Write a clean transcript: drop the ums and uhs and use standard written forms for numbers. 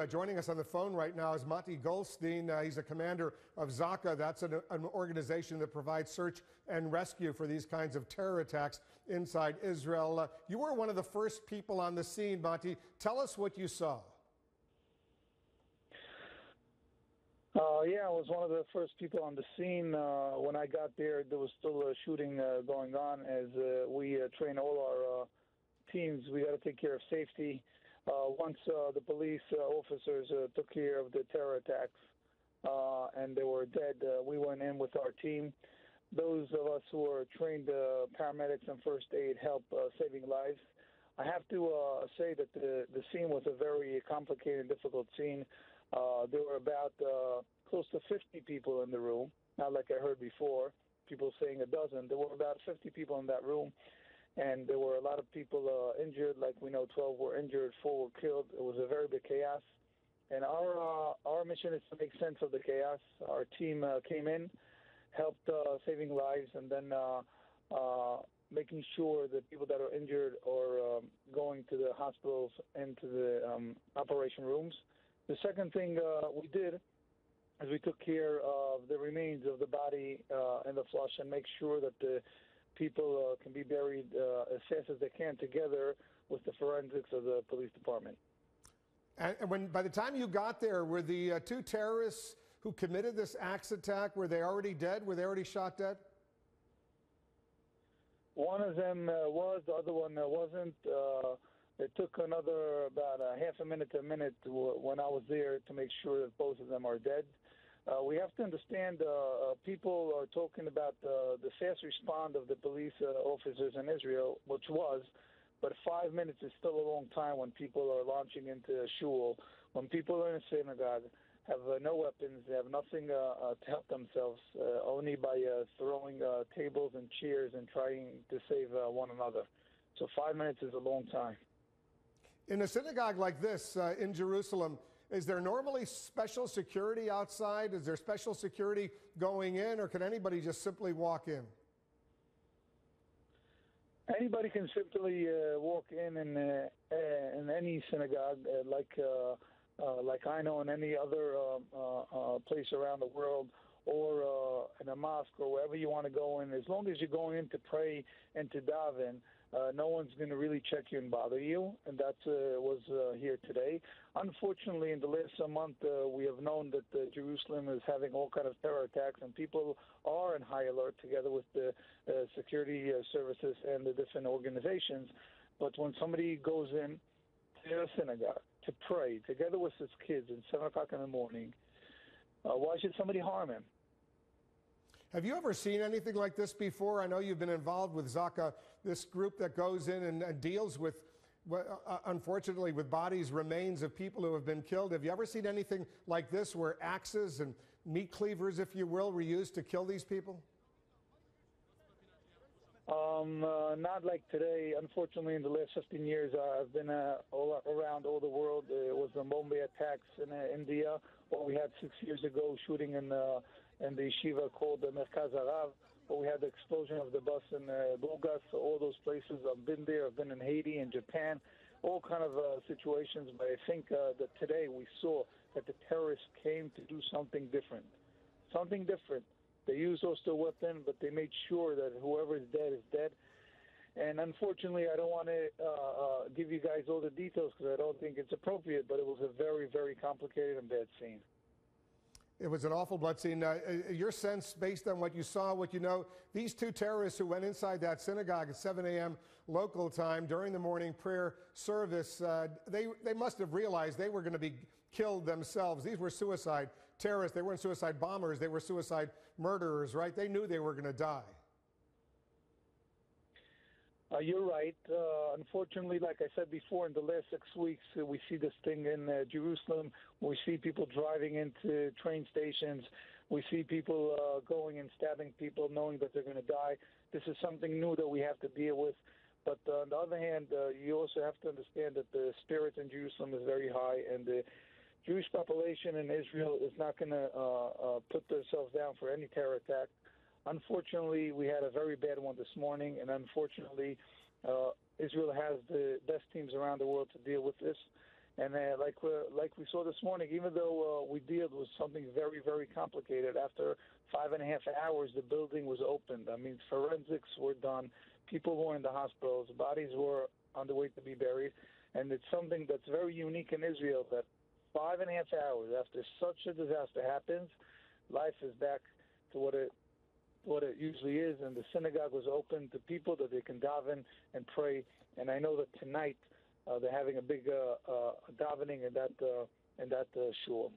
Joining us on the phone right now is Mati Goldstein. He's a commander of Zaka. That's an organization that provides search and rescue for these kinds of terror attacks inside Israel. You were one of the first people on the scene, Mati. Tell us what you saw. Yeah, I was one of the first people on the scene. When I got there was still a shooting going on. As we train all our teams, we got to take care of safety. Once the police officers took care of the terror attacks and they were dead, we went in with our team. Those of us who are trained paramedics and first aid help saving lives. I have to say that the scene was a very complicated and difficult scene. There were about close to 50 people in the room, not like I heard before, people saying a dozen. There were about 50 people in that room. And there were a lot of people injured. Like we know, 12 were injured, 4 were killed. It was a very big chaos. And our mission is to make sense of the chaos. Our team came in, helped saving lives, and then making sure that people that are injured are going to the hospitals and to the operation rooms. The second thing we did is we took care of the remains of the body in the flush and make sure that the people can be buried as fast as they can together with the forensics of the police department. And by the time you got there, were the two terrorists who committed this axe attack, were they already dead? Were they already shot dead? One of them was, the other one wasn't. It took another about half a minute to a minute when I was there to make sure that both of them are dead. We have to understand people are talking about the fast response of the police officers in Israel, which was, but 5 minutes is still a long time when people are launching into a shul, when people are in a synagogue, have no weapons, they have nothing to help themselves, only by throwing tables and chairs and trying to save one another. So 5 minutes is a long time. In a synagogue like this in Jerusalem, is there normally special security outside? Is there special security going in, or can anybody just simply walk in? Anybody can simply walk in any synagogue, like I know in any other place around the world, or in a mosque, or wherever you want to go in. As long as you're going in to pray and to daven, no one's going to really check you and bother you, and that was here today. Unfortunately, in the last month, we have known that Jerusalem is having all kind of terror attacks, and people are in high alert together with the security services and the different organizations. But when somebody goes in to a synagogue to pray together with his kids at 7 o'clock in the morning, why should somebody harm him? Have you ever seen anything like this before? I know you've been involved with Zaka, this group that goes in and deals with, unfortunately, with bodies, remains of people who have been killed. Have you ever seen anything like this where axes and meat cleavers, if you will, were used to kill these people? Not like today. Unfortunately, in the last 15 years, I've been all around all the world. It was the Mumbai attacks in India, what we had 6 years ago, shooting in the yeshiva called the Merkaz Harav, where we had the explosion of the bus in Bulgas. So all those places, I've been there. I've been in Haiti and Japan, all kind of situations. But I think that today we saw that the terrorists came to do something different. Something different. They used also a weapon, but they made sure that whoever is dead is dead. And unfortunately, I don't want to give you guys all the details because I don't think it's appropriate, but it was a very, very complicated and bad scene. It was an awful blood scene. Your sense, based on what you saw, what you know, these two terrorists who went inside that synagogue at 7 a.m. local time during the morning prayer service, they must have realized they were going to be killed themselves. These were suicide terrorists. They weren't suicide bombers. They were suicide murderers, right? They knew they were going to die. You're right. Unfortunately, like I said before, in the last 6 weeks, we see this thing in Jerusalem. We see people driving into train stations. We see people going and stabbing people knowing that they're going to die. This is something new that we have to deal with. But on the other hand, you also have to understand that the spirit in Jerusalem is very high, and the Jewish population in Israel is not going to put themselves down for any terror attack. Unfortunately, we had a very bad one this morning, and unfortunately, Israel has the best teams around the world to deal with this. And like we saw this morning, even though we dealt with something very, very complicated, after 5.5 hours, the building was opened. I mean, forensics were done. People were in the hospitals. Bodies were on the way to be buried. And it's something that's very unique in Israel, that 5.5 hours after such a disaster happens, life is back to what it usually is. And the synagogue was open to people that they can daven and pray. And I know that tonight they're having a big davening in that shul.